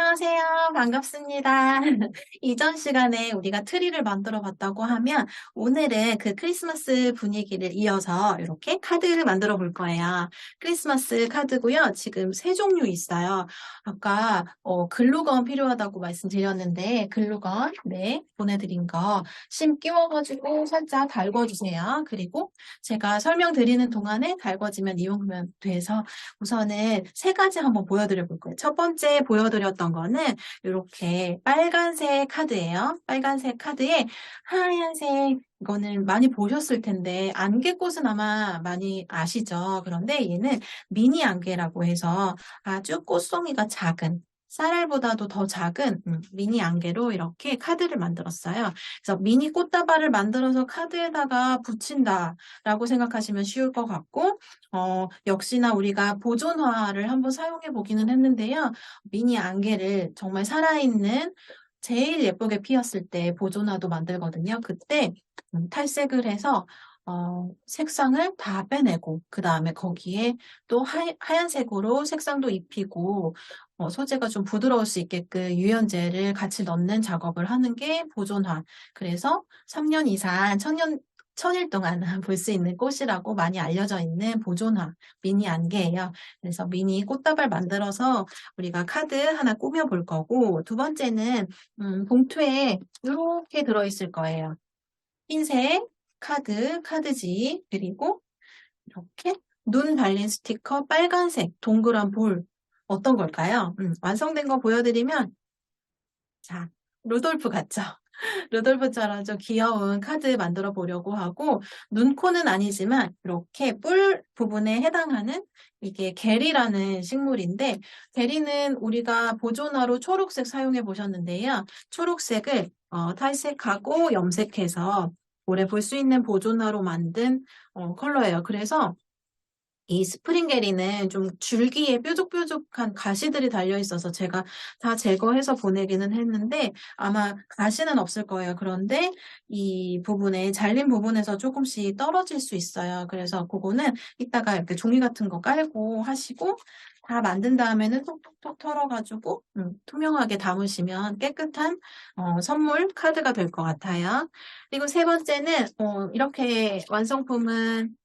안녕하세요. 반갑습니다. 이전 시간에 우리가 트리를 만들어 봤다고 하면 오늘은 그 크리스마스 분위기를 이어서 이렇게 카드를 만들어 볼 거예요. 크리스마스 카드고요. 지금 세 종류 있어요. 아까 글루건 필요하다고 말씀드렸는데 글루건 네 보내드린 거 심 끼워가지고 살짝 달궈주세요. 그리고 제가 설명드리는 동안에 달궈지면 이용하면 돼서 우선은 세 가지 한번 보여드려 볼 거예요. 첫 번째 보여드렸던 거는 이렇게 빨간색 카드예요. 빨간색 카드에 하얀색 이거는 많이 보셨을 텐데 안개꽃은 아마 많이 아시죠? 그런데 얘는 미니 안개라고 해서 아주 꽃송이가 작은 쌀알보다도 더 작은 미니 안개로 이렇게 카드를 만들었어요. 그래서 미니 꽃다발을 만들어서 카드에다가 붙인다라고 생각하시면 쉬울 것 같고 역시나 우리가 보존화를 한번 사용해 보기는 했는데요. 미니 안개를 정말 살아있는 제일 예쁘게 피었을 때 보존화도 만들거든요. 그때 탈색을 해서 색상을 다 빼내고 그 다음에 거기에 또 하얀색으로 색상도 입히고 소재가 좀 부드러울 수 있게끔 유연제를 같이 넣는 작업을 하는 게 보존화. 그래서 3년 이상, 천일 동안 볼 수 있는 꽃이라고 많이 알려져 있는 보존화 미니 안개예요. 그래서 미니 꽃다발 만들어서 우리가 카드 하나 꾸며 볼 거고 두 번째는 봉투에 이렇게 들어있을 거예요. 흰색 카드지 그리고 이렇게 눈 발린 스티커 빨간색 동그란 볼 어떤 걸까요? 완성된 거 보여드리면 자 루돌프 같죠? 루돌프처럼 좀 귀여운 카드 만들어 보려고 하고 눈, 코는 아니지만 이렇게 뿔 부분에 해당하는 이게 게리라는 식물인데 게리는 우리가 보존화로 초록색 사용해 보셨는데요. 초록색을 탈색하고 염색해서 오래 볼 수 있는 보존화로 만든 컬러예요. 그래서 이 스프링게리는 좀 줄기에 뾰족뾰족한 가시들이 달려 있어서 제가 다 제거해서 보내기는 했는데 아마 가시는 없을 거예요. 그런데 이 부분에 잘린 부분에서 조금씩 떨어질 수 있어요. 그래서 그거는 이따가 이렇게 종이 같은 거 깔고 하시고 다 만든 다음에는 톡톡톡 털어가지고 투명하게 담으시면 깨끗한 선물 카드가 될 것 같아요. 그리고 세 번째는 이렇게 완성품은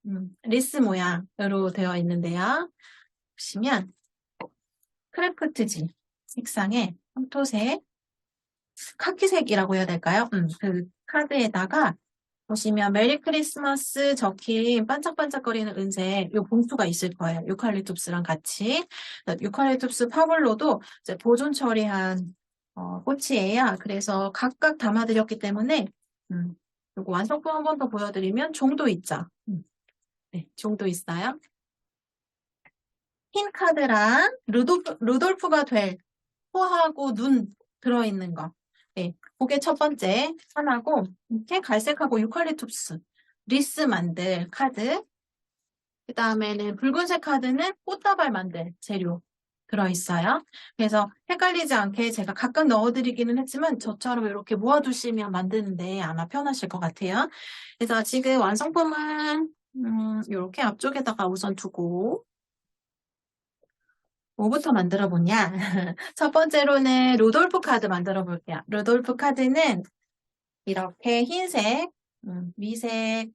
리스 모양으로 되어 있는데요. 보시면 크래프트지 색상의 황토색, 카키색이라고 해야 될까요? 그 카드에다가 보시면 메리 크리스마스 적힌 반짝반짝거리는 은색 요 봉투가 있을 거예요. 유칼립투스랑 같이. 유칼립투스 파블로도 이제 보존 처리한 꽃이에요. 그래서 각각 담아드렸기 때문에 그리고 완성품 한 번 더 보여드리면 종도 있죠. 네, 종도 있어요. 흰 카드랑 루돌프가 될 코하고 눈 들어있는 거. 네, 그게 첫 번째 하나고 이렇게 갈색하고 유칼립투스 리스 만들 카드. 그 다음에는 붉은색 카드는 꽃다발 만들 재료 들어있어요. 그래서 헷갈리지 않게 제가 각각 넣어드리기는 했지만 저처럼 이렇게 모아두시면 만드는데 아마 편하실 것 같아요. 그래서 지금 완성품은 이렇게 앞쪽에다가 우선 두고 뭐부터 만들어 보냐? 첫 번째로는 루돌프 카드 만들어 볼게요. 루돌프 카드는 이렇게 흰색, 미색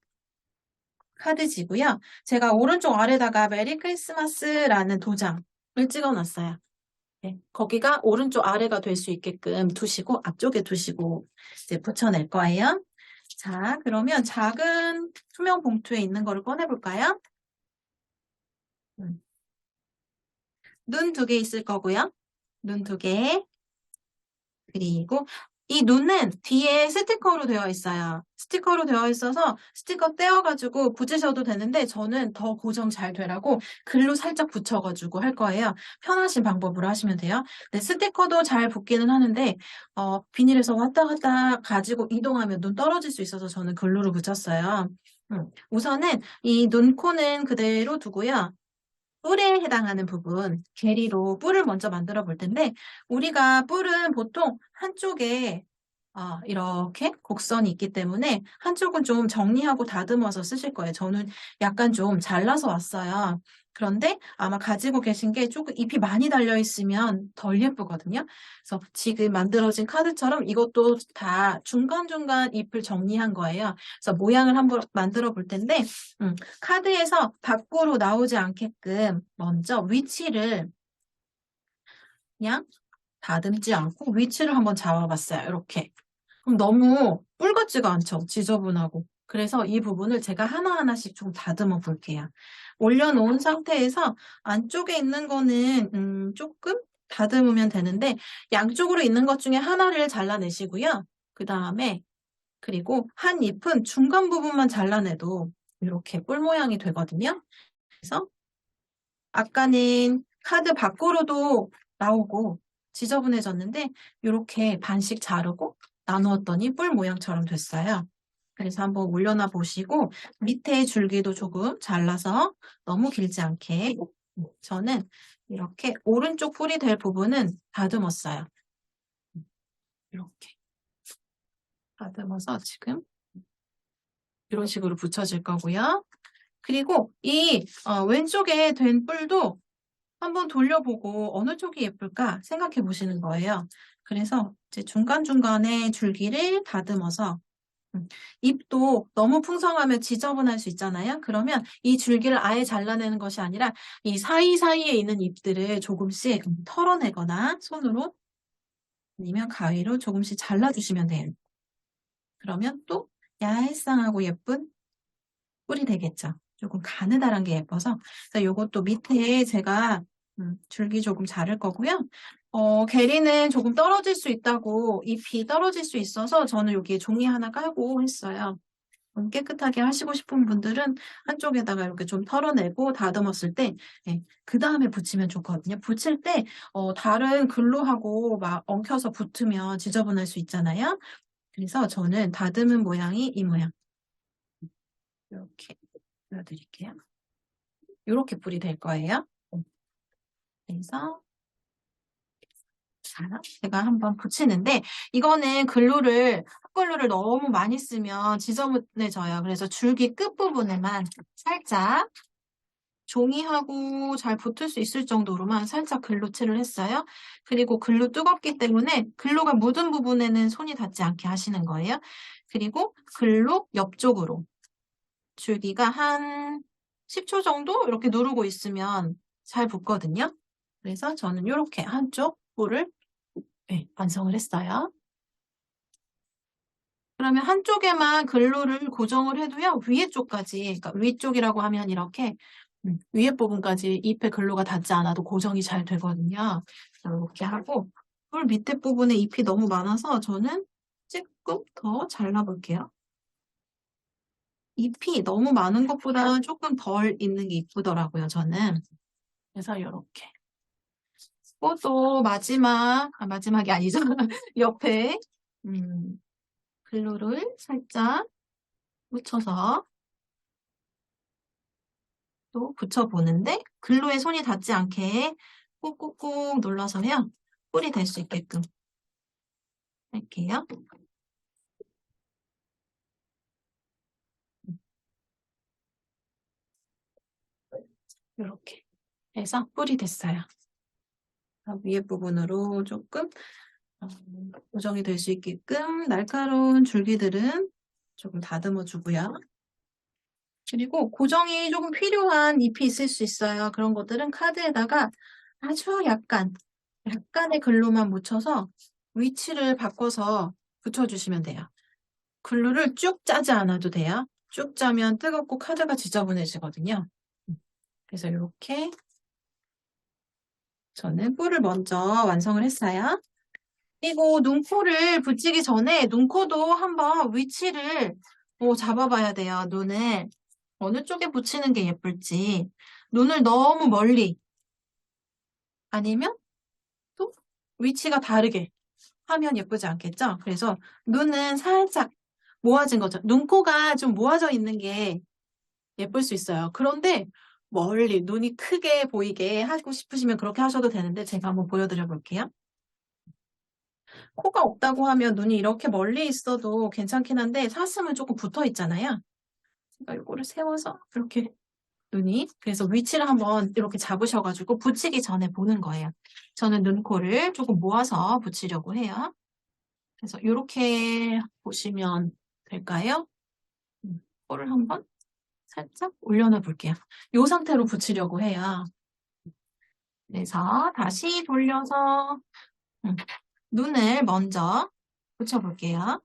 카드지고요. 제가 오른쪽 아래다가 메리 크리스마스라는 도장을 찍어 놨어요. 네, 거기가 오른쪽 아래가 될 수 있게끔 두시고 앞쪽에 두시고 이제 붙여낼 거예요. 자, 그러면 작은 투명 봉투에 있는 거를 꺼내 볼까요? 눈 두 개 있을 거고요. 눈 두 개. 그리고 이 눈은 뒤에 스티커로 되어 있어요. 스티커로 되어 있어서 스티커 떼어가지고 붙이셔도 되는데 저는 더 고정 잘 되라고 글로 살짝 붙여가지고 할 거예요. 편하신 방법으로 하시면 돼요. 네, 스티커도 잘 붙기는 하는데 비닐에서 왔다 갔다 가지고 이동하면 눈 떨어질 수 있어서 저는 글루로 붙였어요. 우선은 이 눈, 코는 그대로 두고요. 뿔에 해당하는 부분, 게리로 뿔을 먼저 만들어 볼 텐데, 우리가 뿔은 보통 한쪽에 이렇게 곡선이 있기 때문에 한쪽은 좀 정리하고 다듬어서 쓰실 거예요. 저는 약간 좀 잘라서 왔어요. 그런데 아마 가지고 계신 게 조금 잎이 많이 달려있으면 덜 예쁘거든요. 그래서 지금 만들어진 카드처럼 이것도 다 중간중간 잎을 정리한 거예요. 그래서 모양을 한번 만들어 볼 텐데, 카드에서 밖으로 나오지 않게끔 먼저 위치를 그냥 다듬지 않고 위치를 한번 잡아봤어요. 이렇게. 그럼 너무 뿔 같지가 않죠? 지저분하고. 그래서 이 부분을 제가 하나하나씩 좀 다듬어 볼게요. 올려놓은 상태에서 안쪽에 있는 거는 조금 다듬으면 되는데 양쪽으로 있는 것 중에 하나를 잘라내시고요. 그 다음에 그리고 한 잎은 중간 부분만 잘라내도 이렇게 뿔 모양이 되거든요. 그래서 아까는 카드 밖으로도 나오고 지저분해졌는데 이렇게 반씩 자르고 나누었더니 뿔 모양처럼 됐어요. 그래서 한번 올려놔 보시고 밑에 줄기도 조금 잘라서 너무 길지 않게 저는 이렇게 오른쪽 뿔이 될 부분은 다듬었어요. 이렇게 다듬어서 지금 이런 식으로 붙여질 거고요. 그리고 이 왼쪽에 된 뿔도 한번 돌려보고 어느 쪽이 예쁠까 생각해 보시는 거예요. 그래서 이제 중간중간에 줄기를 다듬어서 잎도 너무 풍성하면 지저분할 수 있잖아요. 그러면 이 줄기를 아예 잘라내는 것이 아니라 이 사이사이에 있는 잎들을 조금씩 털어내거나 손으로 아니면 가위로 조금씩 잘라주시면 돼요. 그러면 또 얄쌍하고 예쁜 뿔이 되겠죠. 조금 가느다란 게 예뻐서. 그래서 요것도 밑에 제가 줄기 조금 자를 거고요. 계리는 조금 떨어질 수 있다고 잎이 떨어질 수 있어서 저는 여기에 종이 하나 깔고 했어요. 깨끗하게 하시고 싶은 분들은 한쪽에다가 이렇게 좀 털어내고 다듬었을 때, 그 다음에 붙이면 좋거든요. 붙일 때, 다른 글루하고 막 엉켜서 붙으면 지저분할 수 있잖아요. 그래서 저는 다듬은 모양이 이 모양. 이렇게 보여드릴게요. 이렇게 뿔이 될 거예요. 그래서 제가 한번 붙이는데 이거는 핫글루를 너무 많이 쓰면 지저분해져요. 그래서 줄기 끝부분에만 살짝 종이하고 잘 붙을 수 있을 정도로만 살짝 글루칠을 했어요. 그리고 글루 뜨겁기 때문에 글루가 묻은 부분에는 손이 닿지 않게 하시는 거예요. 그리고 글루 옆쪽으로 줄기가 한 10초 정도 이렇게 누르고 있으면 잘 붙거든요. 그래서 저는 이렇게 한쪽 볼을 완성을 했어요. 그러면 한쪽에만 글루를 고정을 해도요. 위에 쪽까지, 그러니까 위쪽이라고 하면 이렇게 위에 부분까지 잎에 글루가 닿지 않아도 고정이 잘 되거든요. 이렇게 하고 볼 밑에 부분에 잎이 너무 많아서 저는 조금 더 잘라볼게요. 잎이 너무 많은 것보다 조금 덜 있는 게 이쁘더라고요, 저는. 그래서 이렇게. 또 마지막이 아니죠. 옆에 글루를 살짝 묻혀서 또 붙여보는데 글루에 손이 닿지 않게 꾹꾹꾹 눌러서요. 뿔이 될 수 있게끔 할게요. 이렇게 해서 뿔이 됐어요. 위에 부분으로 조금 고정이 될 수 있게끔 날카로운 줄기들은 조금 다듬어 주고요. 그리고 고정이 조금 필요한 잎이 있을 수 있어요. 그런 것들은 카드에다가 아주 약간의 글루만 묻혀서 위치를 바꿔서 붙여주시면 돼요. 글루를 쭉 짜지 않아도 돼요. 쭉 짜면 뜨겁고 카드가 지저분해지거든요. 그래서 이렇게 저는 뿔을 먼저 완성을 했어요. 그리고 눈코를 붙이기 전에 눈코도 한번 위치를 잡아봐야 돼요. 눈을 어느 쪽에 붙이는 게 예쁠지. 눈을 너무 멀리 아니면 또 위치가 다르게 하면 예쁘지 않겠죠? 그래서 눈은 살짝 모아진 거죠. 눈코가 좀 모아져 있는 게 예쁠 수 있어요. 그런데 멀리 눈이 크게 보이게 하고 싶으시면 그렇게 하셔도 되는데 제가 한번 보여드려 볼게요. 코가 없다고 하면 눈이 이렇게 멀리 있어도 괜찮긴 한데 사슴은 조금 붙어 있잖아요. 그러니까 이거를 세워서 이렇게 눈이 그래서 위치를 한번 이렇게 잡으셔가지고 붙이기 전에 보는 거예요. 저는 눈, 코를 조금 모아서 붙이려고 해요. 그래서 이렇게 보시면 될까요? 코를 한번 살짝 올려놔 볼게요. 이 상태로 붙이려고 해요. 그래서 다시 돌려서 음, 눈을 먼저 붙여볼게요.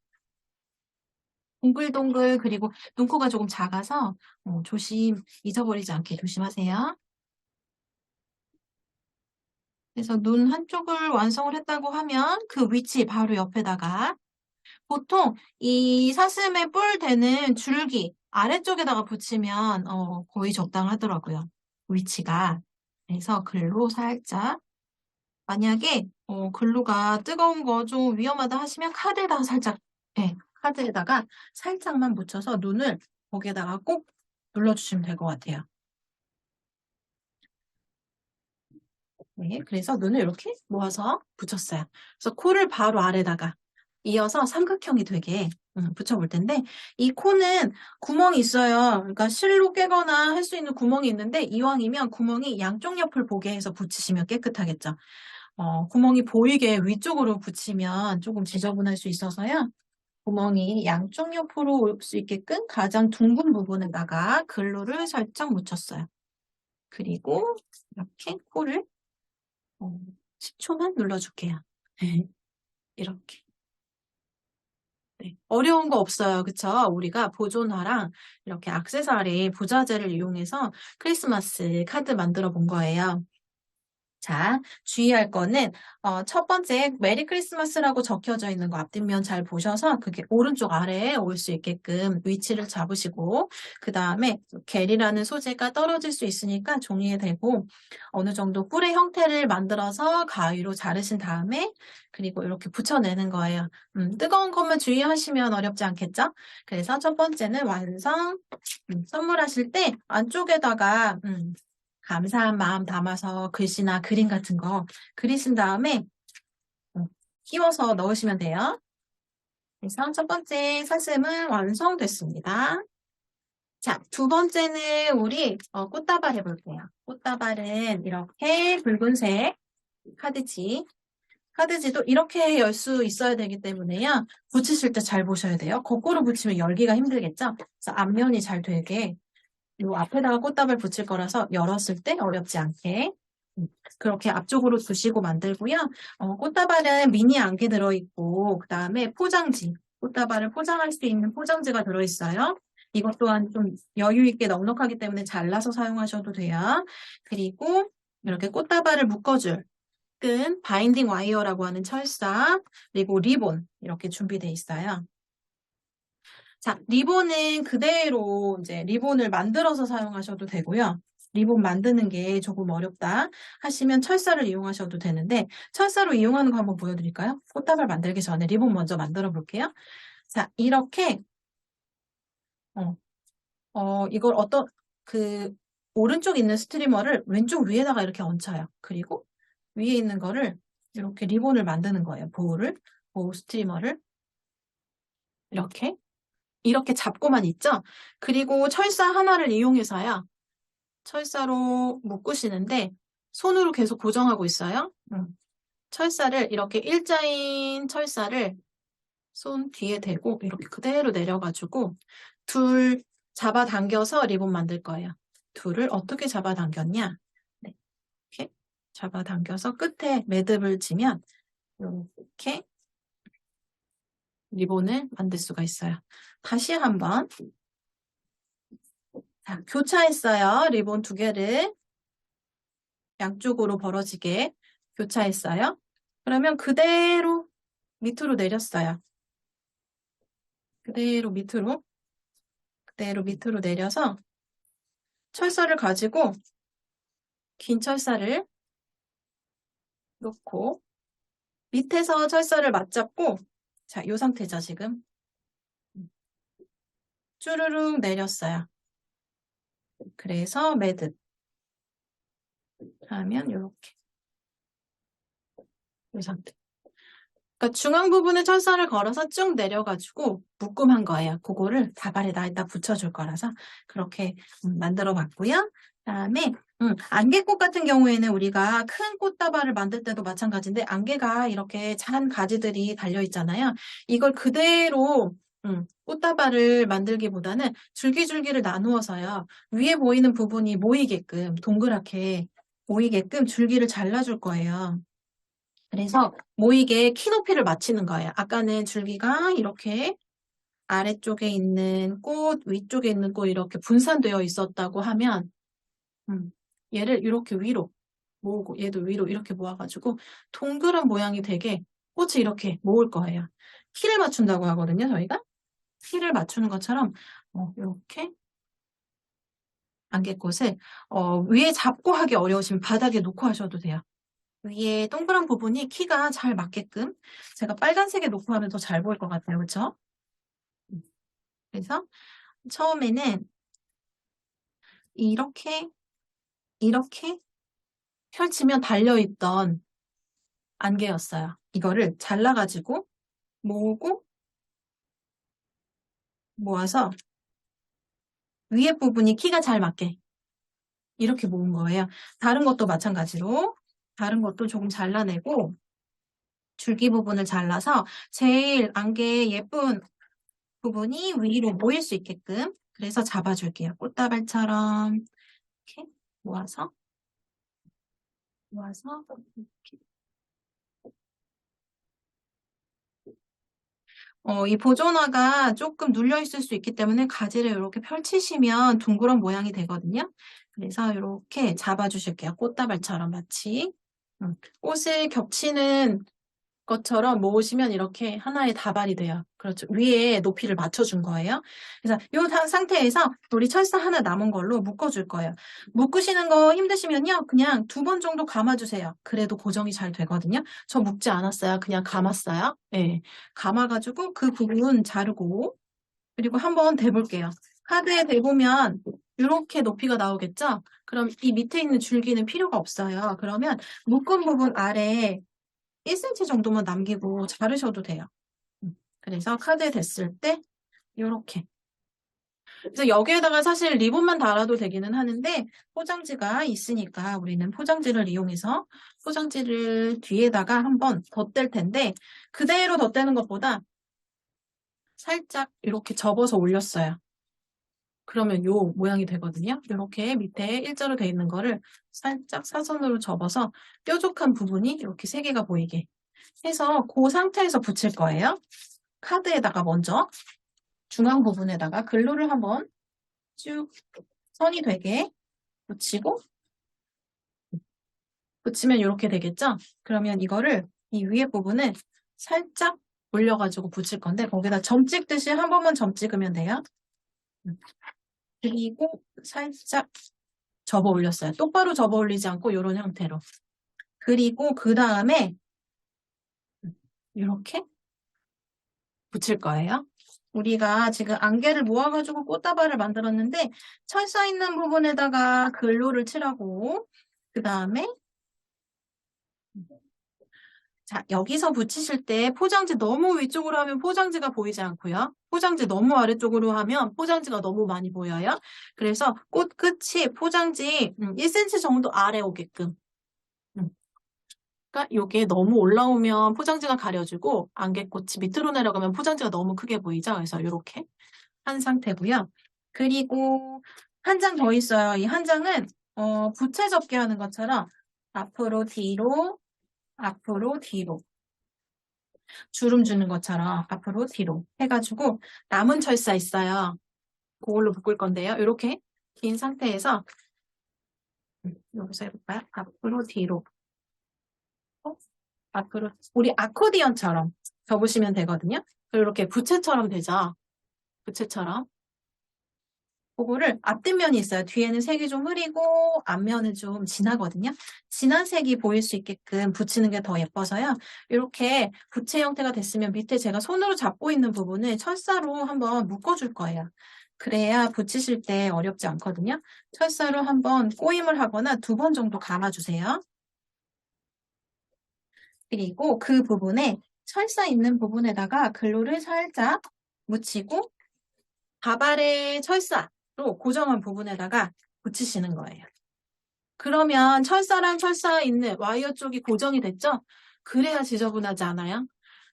동글동글 그리고 눈코가 조금 작아서 잊어버리지 않게 조심하세요. 그래서 눈 한쪽을 완성을 했다고 하면 그 위치 바로 옆에다가 보통 이 사슴의 뿔 되는 줄기 아래쪽에다가 붙이면 거의 적당하더라고요. 위치가. 그래서 글로 살짝 만약에 글루가 뜨거운 거 좀 위험하다 하시면 카드에다가 살짝 네, 카드에다가 살짝만 묻혀서 눈을 거기에다가 꼭 눌러주시면 될 것 같아요. 네, 그래서 눈을 이렇게 모아서 붙였어요. 그래서 코를 바로 아래다가 이어서 삼각형이 되게 붙여볼 텐데 이 코는 구멍이 있어요. 그러니까 실로 꿰거나 할 수 있는 구멍이 있는데 이왕이면 구멍이 양쪽 옆을 보게 해서 붙이시면 깨끗하겠죠. 구멍이 보이게 위쪽으로 붙이면 조금 지저분할 수 있어서요. 구멍이 양쪽 옆으로 올 수 있게끔 가장 둥근 부분에다가 글루를 살짝 묻혔어요. 그리고 이렇게 코를 10초만 눌러줄게요. 이렇게. 네. 어려운 거 없어요. 그쵸? 우리가 보존화랑 이렇게 액세서리, 부자재를 이용해서 크리스마스 카드 만들어 본 거예요. 자, 주의할 거는 첫 번째 메리 크리스마스라고 적혀져 있는 거 앞뒷면 잘 보셔서 그게 오른쪽 아래에 올 수 있게끔 위치를 잡으시고 그 다음에 겔이라는 소재가 떨어질 수 있으니까 종이에 대고 어느 정도 뿔의 형태를 만들어서 가위로 자르신 다음에 그리고 이렇게 붙여내는 거예요. 뜨거운 것만 주의하시면 어렵지 않겠죠? 그래서 첫 번째는 완성. 선물하실 때 안쪽에다가 감사한 마음 담아서 글씨나 그림 같은 거 그리신 다음에 끼워서 넣으시면 돼요. 그래서 첫 번째 사슴은 완성됐습니다. 자, 두 번째는 우리 꽃다발 해볼게요. 꽃다발은 이렇게 붉은색 카드지. 카드지도 이렇게 열 수 있어야 되기 때문에요. 붙이실 때 잘 보셔야 돼요. 거꾸로 붙이면 열기가 힘들겠죠? 그래서 앞면이 잘 되게 요 앞에다가 꽃다발 붙일 거라서 열었을 때 어렵지 않게 그렇게 앞쪽으로 두시고 만들고요. 꽃다발은 미니 안개 들어있고 그 다음에 포장지, 꽃다발을 포장할 수 있는 포장지가 들어있어요. 이것 또한 좀 여유 있게 넉넉하기 때문에 잘라서 사용하셔도 돼요. 그리고 이렇게 꽃다발을 묶어줄 끈, 바인딩 와이어라고 하는 철사, 그리고 리본 이렇게 준비되어 있어요. 자, 리본은 그대로 이제 리본을 만들어서 사용하셔도 되고요. 리본 만드는 게 조금 어렵다 하시면 철사를 이용하셔도 되는데 철사로 이용하는 거 한번 보여드릴까요? 꽃다발 만들기 전에 리본 먼저 만들어 볼게요. 자, 이렇게 이걸 그 오른쪽 있는 스트리머를 왼쪽 위에다가 이렇게 얹혀요. 그리고 위에 있는 거를 이렇게 리본을 만드는 거예요. 보호 스트리머를 이렇게 잡고만 있죠? 그리고 철사 하나를 이용해서요. 철사로 묶으시는데 손으로 계속 고정하고 있어요. 철사를 이렇게 일자인 철사를 손 뒤에 대고 이렇게 그대로 내려가지고 둘 잡아당겨서 리본 만들 거예요. 둘을 어떻게 잡아당겼냐? 네, 이렇게 잡아당겨서 끝에 매듭을 지면 이렇게 리본을 만들 수가 있어요. 다시 한번 자, 교차했어요. 리본 두 개를 양쪽으로 벌어지게 교차했어요. 그러면 그대로 밑으로 내렸어요. 그대로 밑으로 내려서 철사를 가지고 긴 철사를 놓고 밑에서 철사를 맞잡고 자, 이 상태죠, 지금. 쭈르륵 내렸어요. 그래서 매듭 하면 이렇게 이 상태. 그러니까 중앙 부분에 철사를 걸어서 쭉 내려가지고 묶음한 거예요. 그거를 다발에다 일단 붙여줄 거라서 그렇게 만들어 봤고요. 그다음에 안개꽃 같은 경우에는 우리가 큰 꽃다발을 만들 때도 마찬가지인데 안개가 이렇게 잔 가지들이 달려 있잖아요. 이걸 그대로 꽃다발을 만들기보다는 줄기줄기를 나누어서요. 위에 보이는 부분이 모이게끔 동그랗게 모이게끔 줄기를 잘라줄 거예요. 그래서 모이게 키 높이를 맞추는 거예요. 아까는 줄기가 이렇게 아래쪽에 있는 꽃, 위쪽에 있는 꽃 이렇게 분산되어 있었다고 하면 음, 얘를 이렇게 위로 모으고 얘도 위로 이렇게 모아가지고 동그란 모양이 되게 꽃을 이렇게 모을 거예요. 키를 맞춘다고 하거든요, 저희가. 키를 맞추는 것처럼 이렇게 안개꽃을 위에 잡고 하기 어려우시면 바닥에 놓고 하셔도 돼요. 위에 동그란 부분이 키가 잘 맞게끔 제가 빨간색에 놓고 하면 더 잘 보일 것 같아요. 그렇죠? 그래서 처음에는 이렇게 이렇게 펼치면 달려있던 안개였어요. 이거를 잘라가지고 모으고 모아서 위에 부분이 키가 잘 맞게 이렇게 모은 거예요. 다른 것도 마찬가지로 다른 것도 조금 잘라내고 줄기 부분을 잘라서 제일 안개 예쁜 부분이 위로 모일 수 있게끔 그래서 잡아줄게요. 꽃다발처럼 이렇게 모아서 이렇게. 이 보존화가 조금 눌려 있을 수 있기 때문에 가지를 이렇게 펼치시면 둥그런 모양이 되거든요. 그래서 이렇게 잡아주실게요. 꽃다발처럼 마치 꽃을 겹치는 것처럼 모으시면 이렇게 하나의 다발이 돼요. 그렇죠. 위에 높이를 맞춰준 거예요. 그래서 이 상태에서 우리 철사 하나 남은 걸로 묶어줄 거예요. 묶으시는 거 힘드시면요. 그냥 2번 정도 감아주세요. 그래도 고정이 잘 되거든요. 저 묶지 않았어요. 그냥 감았어요. 네. 감아가지고 그 부분 자르고 그리고 한번 대볼게요. 카드에 대보면 이렇게 높이가 나오겠죠? 그럼 이 밑에 있는 줄기는 필요가 없어요. 그러면 묶은 부분 아래 1cm 정도만 남기고 자르셔도 돼요. 그래서 카드에 댔을 때 이렇게. 그래서 여기에다가 사실 리본만 달아도 되기는 하는데 포장지가 있으니까 우리는 포장지를 이용해서 포장지를 뒤에다가 한번 덧댈 텐데 그대로 덧대는 것보다 살짝 이렇게 접어서 올렸어요. 그러면 요 모양이 되거든요. 이렇게 밑에 일자로 돼 있는 거를 살짝 사선으로 접어서 뾰족한 부분이 이렇게 3개가 보이게 해서 그 상태에서 붙일 거예요. 카드에다가 먼저 중앙 부분에다가 글루를 한번 쭉 선이 되게 붙이고 붙이면 이렇게 되겠죠? 그러면 이거를 이 위에 부분을 살짝 올려가지고 붙일 건데 거기다 점 찍듯이 한 번만 점 찍으면 돼요. 그리고 살짝 접어 올렸어요. 똑바로 접어 올리지 않고 이런 형태로. 그리고 그 다음에 이렇게 붙일 거예요. 우리가 지금 안개를 모아가지고 꽃다발을 만들었는데 철사 있는 부분에다가 글루를 칠하고 그 다음에 자 여기서 붙이실 때 포장지 너무 위쪽으로 하면 포장지가 보이지 않고요. 포장지 너무 아래쪽으로 하면 포장지가 너무 많이 보여요. 그래서 꽃 끝이 포장지 1cm 정도 아래 오게끔 그러니까 이게 너무 올라오면 포장지가 가려지고 안개꽃이 밑으로 내려가면 포장지가 너무 크게 보이죠. 그래서 이렇게 한 상태고요. 그리고 한 장 더 있어요. 이 한 장은 부채 접기 하는 것처럼 앞으로 뒤로 앞으로 뒤로 주름 주는 것처럼 앞으로 뒤로 해가지고 남은 철사 있어요. 그걸로 묶을 건데요. 이렇게 긴 상태에서 여기서 해볼까요? 앞으로 뒤로 앞으로 우리 아코디언처럼 접으시면 되거든요. 이렇게 부채처럼 되죠. 부채처럼. 그거를 앞뒷면이 있어요. 뒤에는 색이 좀 흐리고 앞면은 좀 진하거든요. 진한 색이 보일 수 있게끔 붙이는 게 더 예뻐서요. 이렇게 부채 형태가 됐으면 밑에 제가 손으로 잡고 있는 부분을 철사로 한번 묶어줄 거예요. 그래야 붙이실 때 어렵지 않거든요. 철사로 한번 꼬임을 하거나 2번 정도 감아주세요. 그리고 그 부분에 철사 있는 부분에다가 글루를 살짝 묻히고 가발의 철사로 고정한 부분에다가 붙이시는 거예요. 그러면 철사랑 철사 있는 와이어 쪽이 고정이 됐죠? 그래야 지저분하지 않아요?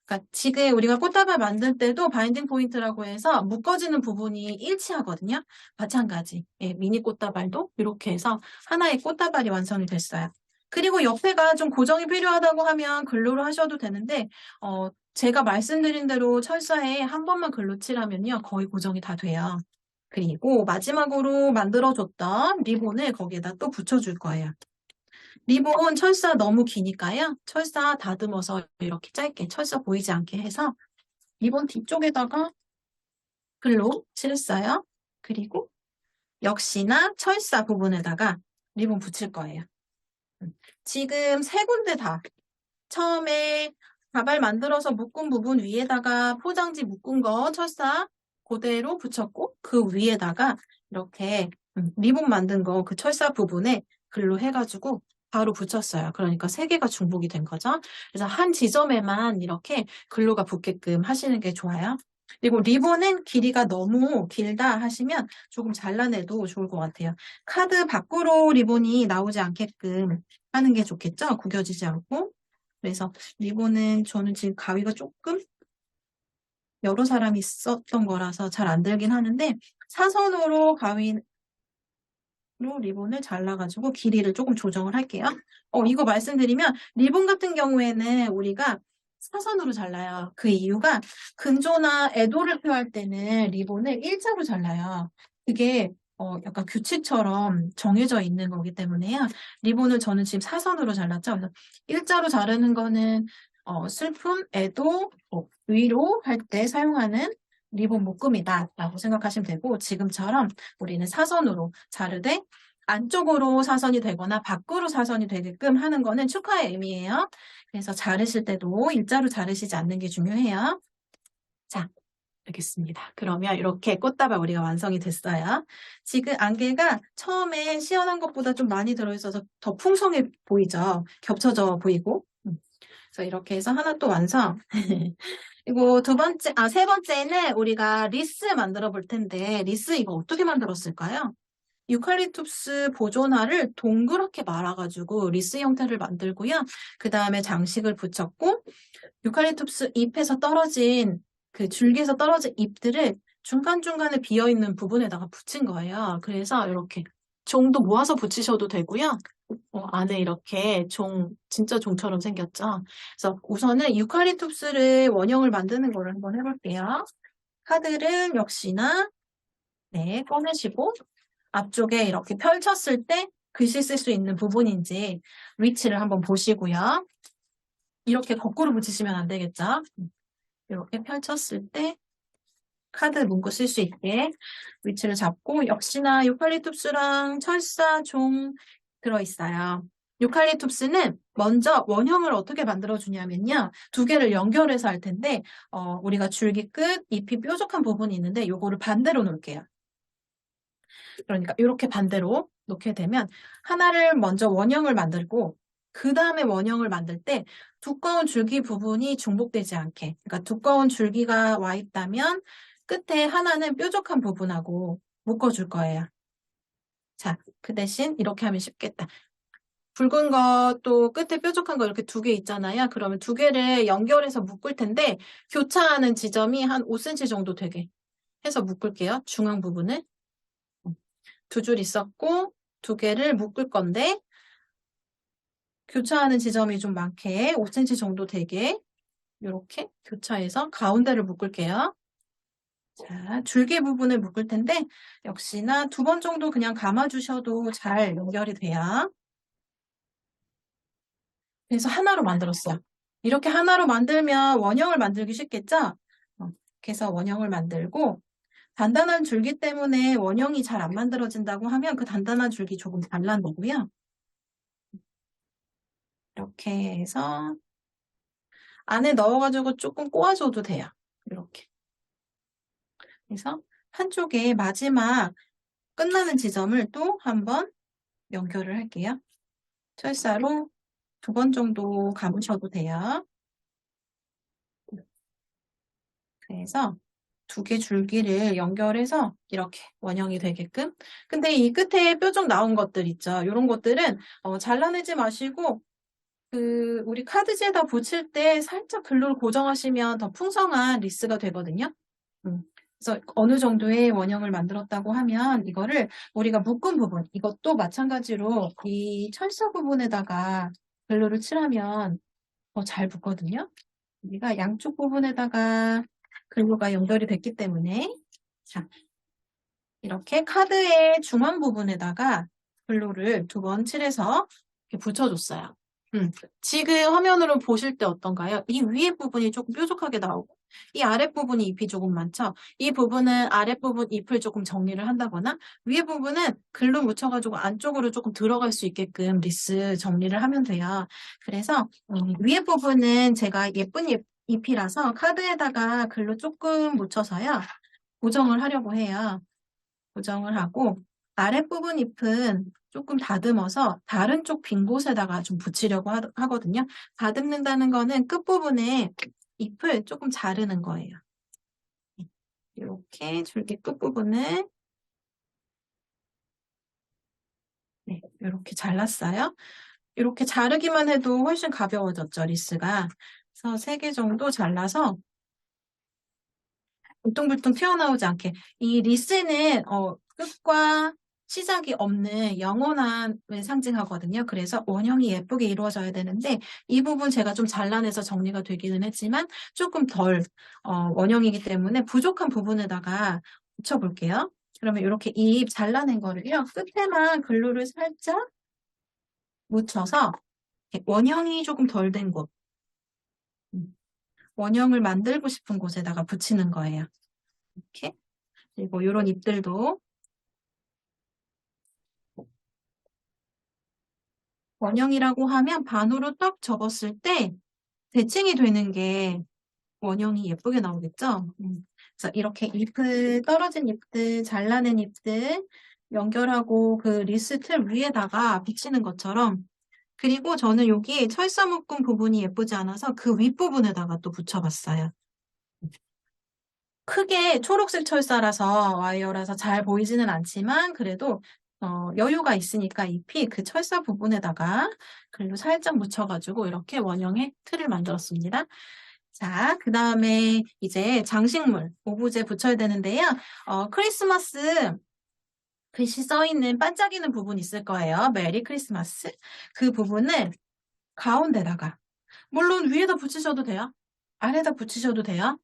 그러니까 지금 우리가 꽃다발 만들 때도 바인딩 포인트라고 해서 묶어지는 부분이 일치하거든요. 마찬가지. 예, 미니 꽃다발도 이렇게 해서 하나의 꽃다발이 완성이 됐어요. 그리고 옆에가 좀 고정이 필요하다고 하면 글루로 하셔도 되는데 제가 말씀드린 대로 철사에 한 번만 글루 칠하면요. 거의 고정이 다 돼요. 그리고 마지막으로 만들어줬던 리본을 거기에다 또 붙여줄 거예요. 리본 철사 너무 기니까요. 철사 다듬어서 이렇게 짧게 철사 보이지 않게 해서 리본 뒤쪽에다가 글로 칠했어요. 그리고 역시나 철사 부분에다가 리본 붙일 거예요. 지금 세 군데 다 처음에 가발 만들어서 묶은 부분 위에다가 포장지 묶은 거 철사 그대로 붙였고 그 위에다가 이렇게 리본 만든 거 그 철사 부분에 글로 해가지고 바로 붙였어요. 그러니까 세 개가 중복이 된 거죠. 그래서 한 지점에만 이렇게 글루가 붙게끔 하시는 게 좋아요. 그리고 리본은 길이가 너무 길다 하시면 조금 잘라내도 좋을 것 같아요. 카드 밖으로 리본이 나오지 않게끔 하는 게 좋겠죠? 구겨지지 않고. 그래서 리본은 저는 지금 가위가 조금 여러 사람이 썼던 거라서 잘 안 들긴 하는데 사선으로 가위로 리본을 잘라가지고 길이를 조금 조정을 할게요. 이거 말씀드리면 리본 같은 경우에는 우리가 사선으로 잘라요. 그 이유가 근조나 애도를 표할 때는 리본을 일자로 잘라요. 그게 약간 규칙처럼 정해져 있는 거기 때문에요. 리본을 저는 지금 사선으로 잘랐죠. 그래서 일자로 자르는 거는 슬픔, 애도, 위로 할 때 사용하는 리본 묶음이다라고 생각하시면 되고 지금처럼 우리는 사선으로 자르되 안쪽으로 사선이 되거나 밖으로 사선이 되게끔 하는 거는 축하의 의미예요. 그래서 자르실 때도 일자로 자르시지 않는 게 중요해요. 자, 알겠습니다. 그러면 이렇게 꽃다발 우리가 완성이 됐어요. 지금 안개가 처음에 시연한 것보다 좀 많이 들어있어서 더 풍성해 보이죠? 겹쳐져 보이고. 그래서 이렇게 해서 하나 또 완성. 그리고 세 번째는 우리가 리스 만들어 볼 텐데, 리스 이거 어떻게 만들었을까요? 유칼립투스 보존화를 동그랗게 말아가지고 리스 형태를 만들고요. 그 다음에 장식을 붙였고, 유칼립투스 잎에서 떨어진 그 줄기에서 떨어진 잎들을 중간중간에 비어있는 부분에다가 붙인 거예요. 그래서 이렇게 종도 모아서 붙이셔도 되고요. 안에 이렇게 진짜 종처럼 생겼죠. 그래서 우선은 유칼립투스를 원형을 만드는 거를 한번 해볼게요. 카드를 역시나 네, 꺼내시고 앞쪽에 이렇게 펼쳤을 때 글씨 쓸 수 있는 부분인지 위치를 한번 보시고요. 이렇게 거꾸로 붙이시면 안 되겠죠? 이렇게 펼쳤을 때 카드 문구 쓸 수 있게 위치를 잡고 역시나 유칼립투스랑 철사 종 들어있어요. 유칼립투스는 먼저 원형을 어떻게 만들어주냐면요. 두 개를 연결해서 할 텐데 우리가 줄기 끝, 잎이 뾰족한 부분이 있는데 요거를 반대로 놓을게요. 그러니까 이렇게 반대로 놓게 되면 하나를 먼저 원형을 만들고 그 다음에 원형을 만들 때 두꺼운 줄기 부분이 중복되지 않게 그러니까 두꺼운 줄기가 와 있다면 끝에 하나는 뾰족한 부분하고 묶어줄 거예요. 자, 그 대신 이렇게 하면 쉽겠다. 붉은 것도 끝에 뾰족한 거 이렇게 두 개 있잖아요. 그러면 두 개를 연결해서 묶을 텐데 교차하는 지점이 한 5cm 정도 되게 해서 묶을게요. 중앙 부분을. 두 줄 있었고 두 개를 묶을 건데 교차하는 지점이 좀 많게 5cm 정도 되게 이렇게 교차해서 가운데를 묶을게요. 자, 줄기 부분을 묶을 텐데 역시나 두 번 정도 그냥 감아주셔도 잘 연결이 돼요. 그래서 하나로 만들었어요. 이렇게 하나로 만들면 원형을 만들기 쉽겠죠? 그래서 원형을 만들고 단단한 줄기 때문에 원형이 잘 안 만들어진다고 하면 그 단단한 줄기 조금 잘라내고요. 이렇게 해서 안에 넣어가지고 조금 꼬아줘도 돼요. 이렇게. 그래서 한쪽에 마지막 끝나는 지점을 또 한번 연결을 할게요. 철사로 두 번 정도 감으셔도 돼요. 그래서 두 개 줄기를 연결해서 이렇게 원형이 되게끔. 근데 이 끝에 뾰족 나온 것들 있죠. 이런 것들은 잘라내지 마시고 우리 카드지에다 붙일 때 살짝 글루를 고정하시면 더 풍성한 리스가 되거든요. 음. 그래서 어느 정도의 원형을 만들었다고 하면 이거를 우리가 묶은 부분, 이것도 마찬가지로 이 철사 부분에다가 글루를 칠하면 더 잘 붙거든요. 우리가 양쪽 부분에다가 글루가 연결이 됐기 때문에 자, 이렇게 카드의 중앙 부분에다가 글루를 두 번 칠해서 이렇게 붙여줬어요. 지금 화면으로 보실 때 어떤가요? 이 위에 부분이 조금 뾰족하게 나오고 이 아랫부분이 잎이 조금 많죠? 이 부분은 아랫부분 잎을 조금 정리를 한다거나 위에 부분은 글루 묻혀가지고 안쪽으로 조금 들어갈 수 있게끔 리스 정리를 하면 돼요. 그래서 위에 부분은 제가 예쁜 잎이라서 카드에다가 글루 조금 묻혀서요. 고정을 하려고 해요. 고정을 하고 아랫부분 잎은 조금 다듬어서 다른 쪽 빈 곳에다가 좀 붙이려고 하거든요. 다듬는다는 거는 끝부분에 잎을 조금 자르는 거예요. 이렇게 줄기 끝부분을 네, 이렇게 잘랐어요. 이렇게 자르기만 해도 훨씬 가벼워졌죠, 리스가. 그래서 3개 정도 잘라서 울퉁불퉁 튀어나오지 않게. 이 리스는 끝과 시작이 없는 영원함을 상징하거든요. 그래서 원형이 예쁘게 이루어져야 되는데 이 부분 제가 좀 잘라내서 정리가 되기는 했지만 조금 덜 원형이기 때문에 부족한 부분에다가 붙여볼게요. 그러면 이렇게 이 잘라낸 거를요. 끝에만 글루를 살짝 묻혀서 원형이 조금 덜 된 곳, 원형을 만들고 싶은 곳에다가 붙이는 거예요. 이렇게. 그리고 이런 잎들도 원형이라고 하면 반으로 딱 접었을 때 대칭이 되는 게 원형이 예쁘게 나오겠죠? 그래서 이렇게 잎을 떨어진 잎들, 잘라낸 잎들 연결하고 그 리스 틀 위에다가 비치는 것처럼 그리고 저는 여기 철사 묶음 부분이 예쁘지 않아서 그 윗부분에다가 또 붙여봤어요. 크게 초록색 철사라서 와이어라서 잘 보이지는 않지만 그래도 여유가 있으니까 잎이 그 철사 부분에다가 글로 살짝 묻혀가지고 이렇게 원형의 틀을 만들었습니다. 자, 그 다음에 이제 장식물, 오브제 붙여야 되는데요. 크리스마스 글씨 써있는 반짝이는 부분 있을 거예요. 메리 크리스마스. 그 부분을 가운데다가 물론 위에다 붙이셔도 돼요. 아래다 붙이셔도 돼요.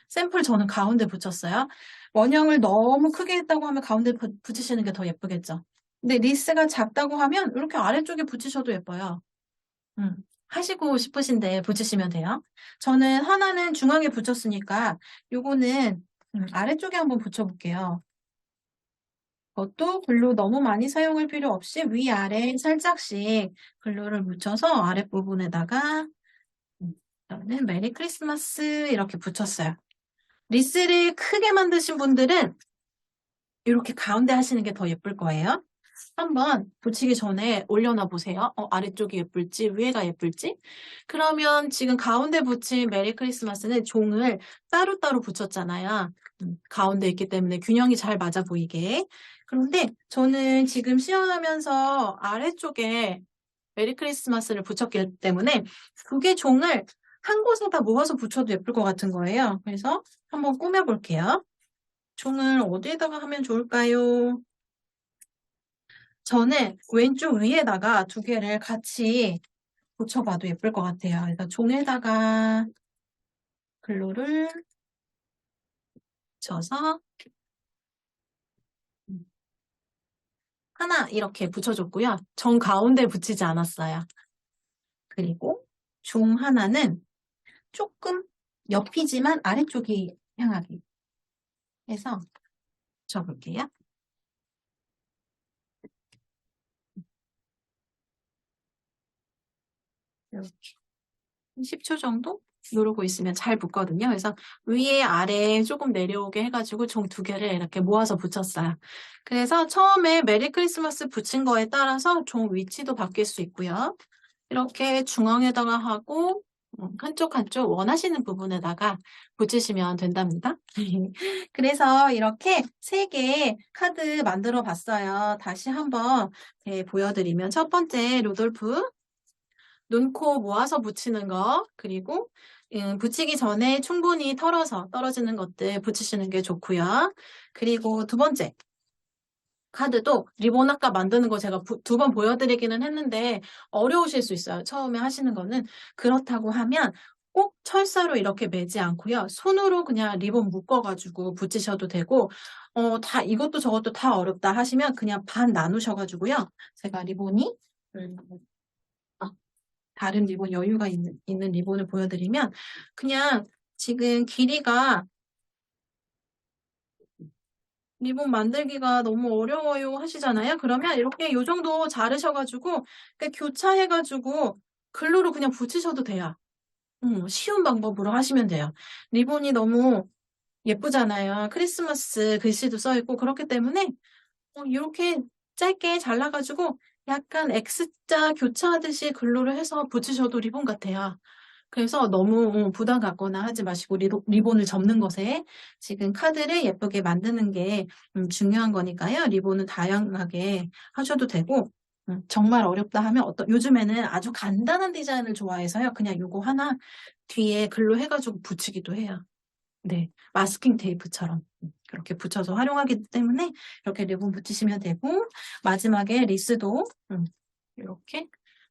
샘플 저는 가운데 붙였어요. 원형을 너무 크게 했다고 하면 가운데 붙이시는 게 더 예쁘겠죠. 근데 리스가 작다고 하면 이렇게 아래쪽에 붙이셔도 예뻐요. 하시고 싶으신데 붙이시면 돼요. 저는 하나는 중앙에 붙였으니까 요거는 아래쪽에 한번 붙여볼게요. 그것도 글루 너무 많이 사용할 필요 없이 위아래 살짝씩 글루를 묻혀서 아랫부분에다가 저는 메리 크리스마스 이렇게 붙였어요. 리스를 크게 만드신 분들은 이렇게 가운데 하시는 게 더 예쁠 거예요. 한번 붙이기 전에 올려놔 보세요. 아래쪽이 예쁠지 위에가 예쁠지. 그러면 지금 가운데 붙인 메리 크리스마스는 종을 따로따로 붙였잖아요. 가운데 있기 때문에 균형이 잘 맞아 보이게. 그런데 저는 지금 시연하면서 아래쪽에 메리 크리스마스를 붙였기 때문에 두 개 종을 한 곳에다 모아서 붙여도 예쁠 것 같은 거예요. 그래서 한번 꾸며볼게요. 종을 어디에다가 하면 좋을까요? 저는 왼쪽 위에다가 두 개를 같이 붙여봐도 예쁠 것 같아요. 그래서 종에다가 글루를 붙여서 하나 이렇게 붙여줬고요. 정 가운데 붙이지 않았어요. 그리고 종 하나는 조금 옆이지만 아래쪽이 향하게 해서 붙여볼게요. 이렇게 10초 정도 누르고 있으면 잘 붙거든요. 그래서 위에 아래 조금 내려오게 해가지고 종 두 개를 이렇게 모아서 붙였어요. 그래서 처음에 메리 크리스마스 붙인 거에 따라서 종 위치도 바뀔 수 있고요. 이렇게 중앙에다가 하고 한쪽 한쪽 원하시는 부분에다가 붙이시면 된답니다. 그래서 이렇게 3개 카드 만들어 봤어요. 다시 한번 보여드리면 첫 번째 루돌프 눈, 코 모아서 붙이는 거 그리고 붙이기 전에 충분히 털어서 떨어지는 것들 붙이시는 게 좋고요. 그리고 두 번째 카드도 리본 아까 만드는 거 제가 2번 보여드리기는 했는데 어려우실 수 있어요. 처음에 하시는 거는. 그렇다고 하면 꼭 철사로 이렇게 매지 않고요. 손으로 그냥 리본 묶어가지고 붙이셔도 되고 이것도 저것도 다 어렵다 하시면 그냥 반 나누셔가지고요. 제가 리본이 아, 다른 리본 여유가 있는 리본을 보여드리면 그냥 지금 길이가 리본 만들기가 너무 어려워요 하시잖아요. 그러면 이렇게 요 정도 자르셔가지고 교차해가지고 글루로 그냥 붙이셔도 돼요. 쉬운 방법으로 하시면 돼요. 리본이 너무 예쁘잖아요. 크리스마스 글씨도 써있고 그렇기 때문에 이렇게 짧게 잘라가지고 약간 X자 교차하듯이 글루를 해서 붙이셔도 리본 같아요. 그래서 너무 부담 갖거나 하지 마시고 리본을 접는 것에 지금 카드를 예쁘게 만드는 게 중요한 거니까요. 리본은 다양하게 하셔도 되고 정말 어렵다 하면 요즘에는 아주 간단한 디자인을 좋아해서요. 그냥 요거 하나 뒤에 글로 해가지고 붙이기도 해요. 네, 마스킹 테이프처럼 그렇게 붙여서 활용하기 때문에 이렇게 리본 붙이시면 되고 마지막에 리스도 이렇게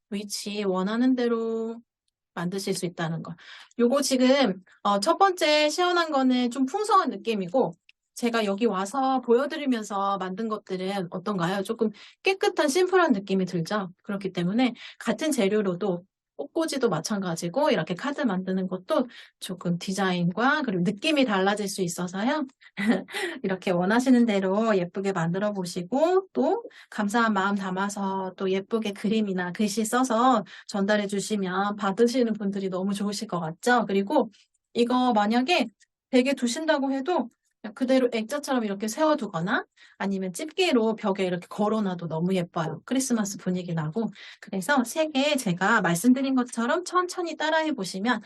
위치 원하는 대로 만드실 수 있다는 거. 요거 지금 첫 번째 시연한 거는 좀 풍성한 느낌이고 제가 여기 와서 보여드리면서 만든 것들은 어떤가요? 조금 깨끗한 심플한 느낌이 들죠? 그렇기 때문에 같은 재료로도 꽃꽂이도 마찬가지고 이렇게 카드 만드는 것도 조금 디자인과 그리고 느낌이 달라질 수 있어서요. 이렇게 원하시는 대로 예쁘게 만들어 보시고 또 감사한 마음 담아서 또 예쁘게 그림이나 글씨 써서 전달해 주시면 받으시는 분들이 너무 좋으실 것 같죠? 그리고 이거 만약에 벽에 두신다고 해도 그대로 액자처럼 이렇게 세워두거나 아니면 집게로 벽에 이렇게 걸어놔도 너무 예뻐요. 크리스마스 분위기 나고. 그래서 3개 제가 말씀드린 것처럼 천천히 따라해 보시면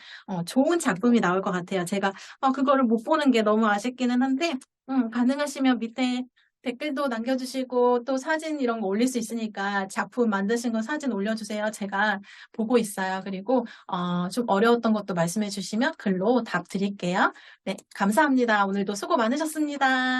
좋은 작품이 나올 것 같아요. 제가 그거를 못 보는 게 너무 아쉽기는 한데 가능하시면 밑에 댓글도 남겨주시고 또 사진 이런 거 올릴 수 있으니까 작품 만드신 거 사진 올려주세요. 제가 보고 있어요. 그리고 좀 어려웠던 것도 말씀해 주시면 글로 답 드릴게요. 네, 감사합니다. 오늘도 수고 많으셨습니다.